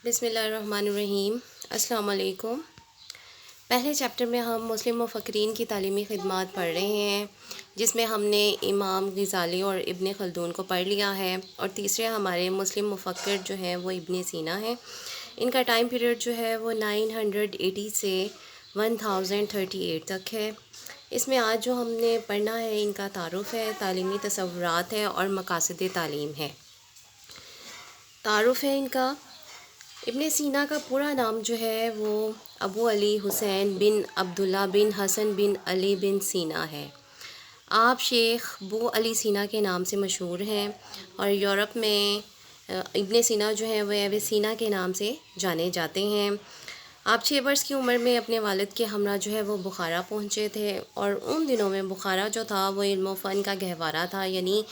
بسم اللہ الرحمن الرحیم۔ السلام علیکم۔ پہلے چیپٹر میں ہم مسلم مفکرین کی تعلیمی خدمات پڑھ رہے ہیں، جس میں ہم نے امام غزالی اور ابن خلدون کو پڑھ لیا ہے، اور تیسرے ہمارے مسلم مفکر جو ہیں وہ ابن سینا ہیں۔ ان کا ٹائم پیریڈ جو ہے وہ 980 سے 1038 تک ہے۔ اس میں آج جو ہم نے پڑھنا ہے ان کا تعارف ہے، تعلیمی تصورات ہے اور مقاصد تعلیم ہے۔ تعارف ہے ان کا۔ ابن سینا کا پورا نام جو ہے وہ ابو علی حسین بن عبداللہ بن حسن بن علی بن سینا ہے۔ آپ شیخ بو علی سینا کے نام سے مشہور ہیں، اور یورپ میں ابن سینا جو ہے وہ ایویسینا کے نام سے جانے جاتے ہیں۔ آپ 6 برس کی عمر میں اپنے والد کے ہمراہ جو ہے وہ بخارا پہنچے تھے، اور ان دنوں میں بخارا جو تھا وہ علم و فن کا گہوارہ تھا، یعنی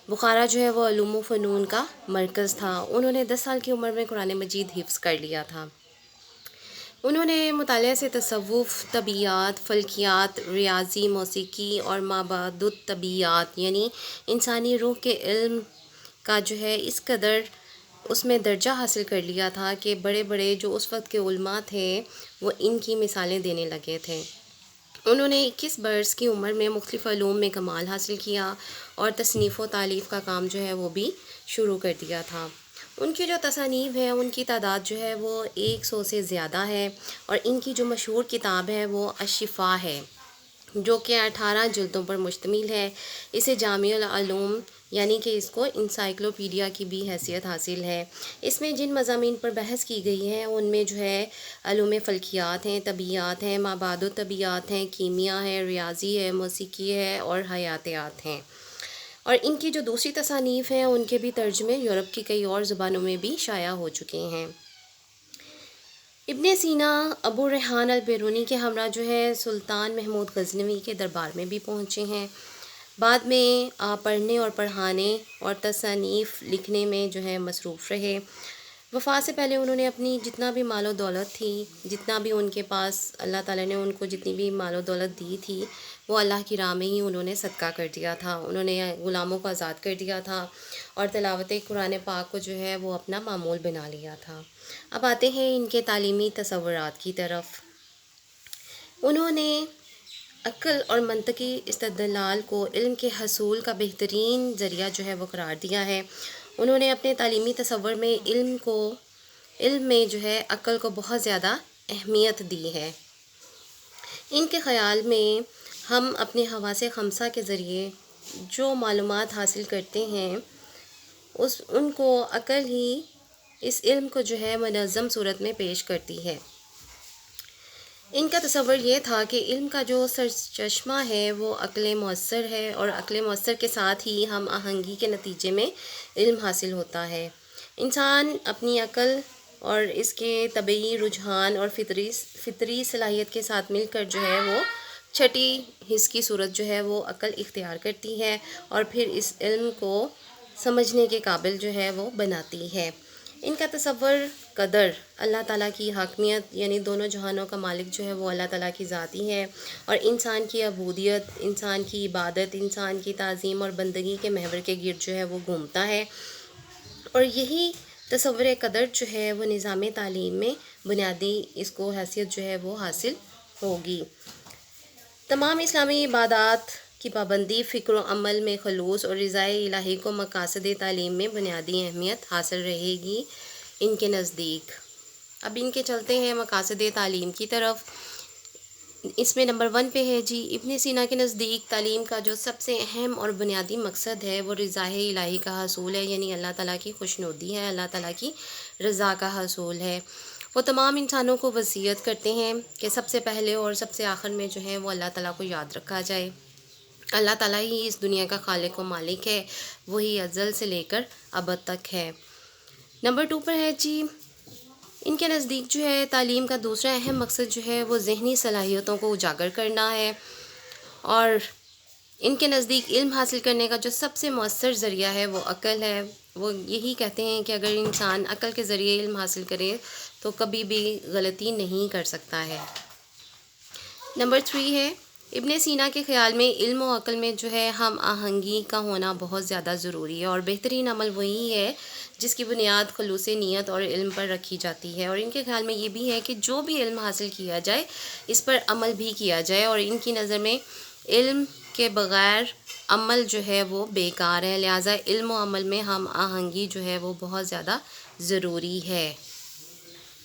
بخارا جو ہے وہ علوم و فنون کا مرکز تھا۔ انہوں نے 10 سال کی عمر میں قرآن مجید حفظ کر لیا تھا۔ انہوں نے مطالعہ سے تصوف، طبیعیات، فلکیات، ریاضی، موسیقی اور مابعد الطبیعیات یعنی انسانی روح کے علم کا جو ہے اس قدر اس میں درجہ حاصل کر لیا تھا کہ بڑے بڑے جو اس وقت کے علماء تھے وہ ان کی مثالیں دینے لگے تھے۔ انہوں نے 21 برس کی عمر میں مختلف علوم میں کمال حاصل کیا، اور تصنیف و تالیف کا کام جو ہے وہ بھی شروع کر دیا تھا۔ ان کی جو تصانیف ہیں ان کی تعداد جو ہے وہ 100 سے زیادہ ہے، اور ان کی جو مشہور کتاب ہے وہ الشفاء ہے، جو کہ 18 جلدوں پر مشتمل ہے۔ اسے جامع العلوم یعنی کہ اس کو انسائکلوپیڈیا کی بھی حیثیت حاصل ہے۔ اس میں جن مضامین پر بحث کی گئی ہے ان میں جو ہے علوم فلکیات ہیں، طبیعیات ہیں، مابعد الطبیعیات ہیں، کیمیا ہے، ریاضی ہے، موسیقی ہے اور حیاتیات ہیں۔ اور ان کی جو دوسری تصانیف ہیں ان کے بھی ترجمے یورپ کی کئی اور زبانوں میں بھی شائع ہو چکے ہیں۔ ابن سینا ابو ریحان البیرونی کے ہمراہ جو ہے سلطان محمود غزنوی کے دربار میں بھی پہنچے ہیں۔ بعد میں آپ پڑھنے اور پڑھانے اور تصانیف لکھنے میں جو ہے مصروف رہے۔ وفات سے پہلے انہوں نے اپنی جتنا بھی مال و دولت تھی، جتنا بھی ان کے پاس اللہ تعالیٰ نے ان کو جتنی بھی مال و دولت دی تھی، وہ اللہ کی راہ میں ہی انہوں نے صدقہ کر دیا تھا۔ انہوں نے غلاموں کو آزاد کر دیا تھا، اور تلاوت قرآن پاک کو جو ہے وہ اپنا معمول بنا لیا تھا۔ اب آتے ہیں ان کے تعلیمی تصورات کی طرف۔ انہوں نے عقل اور منطقی استدلال کو علم کے حصول کا بہترین ذریعہ جو ہے وہ قرار دیا ہے۔ انہوں نے اپنے تعلیمی تصور میں علم میں جو ہے عقل کو بہت زیادہ اہمیت دی ہے۔ ان کے خیال میں ہم اپنے حواس خمسہ کے ذریعے جو معلومات حاصل کرتے ہیں ان کو عقل ہی اس علم کو جو ہے منظم صورت میں پیش کرتی ہے۔ ان کا تصور یہ تھا کہ علم کا جو سرچشمہ ہے وہ عقل مؤثر ہے، اور عقل مؤثر کے ساتھ ہی ہم آہنگی کے نتیجے میں علم حاصل ہوتا ہے۔ انسان اپنی عقل اور اس کے طبعی رجحان اور فطری صلاحیت کے ساتھ مل کر جو ہے وہ چھٹی حس کی صورت جو ہے وہ عقل اختیار کرتی ہے، اور پھر اس علم کو سمجھنے کے قابل جو ہے وہ بناتی ہے۔ ان کا تصور قدر، اللہ تعالیٰ کی حاکمیت یعنی دونوں جہانوں کا مالک جو ہے وہ اللہ تعالیٰ کی ذات ہی ہے، اور انسان کی عبودیت، انسان کی عبادت، انسان کی تعظیم اور بندگی کے محور کے گرد جو ہے وہ گھومتا ہے، اور یہی تصور قدر جو ہے وہ نظام تعلیم میں بنیادی اس کو حیثیت جو ہے وہ حاصل ہوگی۔ تمام اسلامی عبادات کی پابندی، فکر و عمل میں خلوص اور رضائے الہی کو مقاصد تعلیم میں بنیادی اہمیت حاصل رہے گی ان کے نزدیک۔ اب ان کے چلتے ہیں مقاصد تعلیم کی طرف۔ اس میں نمبر 1 پہ ہے جی، ابن سینا کے نزدیک تعلیم کا جو سب سے اہم اور بنیادی مقصد ہے وہ رضائے الہی کا حصول ہے، یعنی اللہ تعالیٰ کی خوشنودی ہے، اللہ تعالیٰ کی رضا کا حصول ہے۔ وہ تمام انسانوں کو وصیت کرتے ہیں کہ سب سے پہلے اور سب سے آخر میں جو ہے وہ اللہ تعالیٰ کو یاد رکھا جائے۔ اللہ تعالیٰ ہی اس دنیا کا خالق و مالک ہے، وہی ازل سے لے کر ابد تک ہے۔ نمبر 2 پر ہے جی، ان کے نزدیک جو ہے تعلیم کا دوسرا اہم مقصد جو ہے وہ ذہنی صلاحیتوں کو اجاگر کرنا ہے، اور ان کے نزدیک علم حاصل کرنے کا جو سب سے مؤثر ذریعہ ہے وہ عقل ہے۔ وہ یہی کہتے ہیں کہ اگر انسان عقل کے ذریعے علم حاصل کرے تو کبھی بھی غلطی نہیں کر سکتا ہے۔ نمبر 3 ہے، ابن سینا کے خیال میں علم و عقل میں جو ہے ہم آہنگی کا ہونا بہت زیادہ ضروری ہے، اور بہترین عمل وہی ہے جس کی بنیاد خلوص نیت اور علم پر رکھی جاتی ہے، اور ان کے خیال میں یہ بھی ہے کہ جو بھی علم حاصل کیا جائے اس پر عمل بھی کیا جائے، اور ان کی نظر میں علم کے بغیر عمل جو ہے وہ بیکار ہے، لہٰذا علم و عمل میں ہم آہنگی جو ہے وہ بہت زیادہ ضروری ہے۔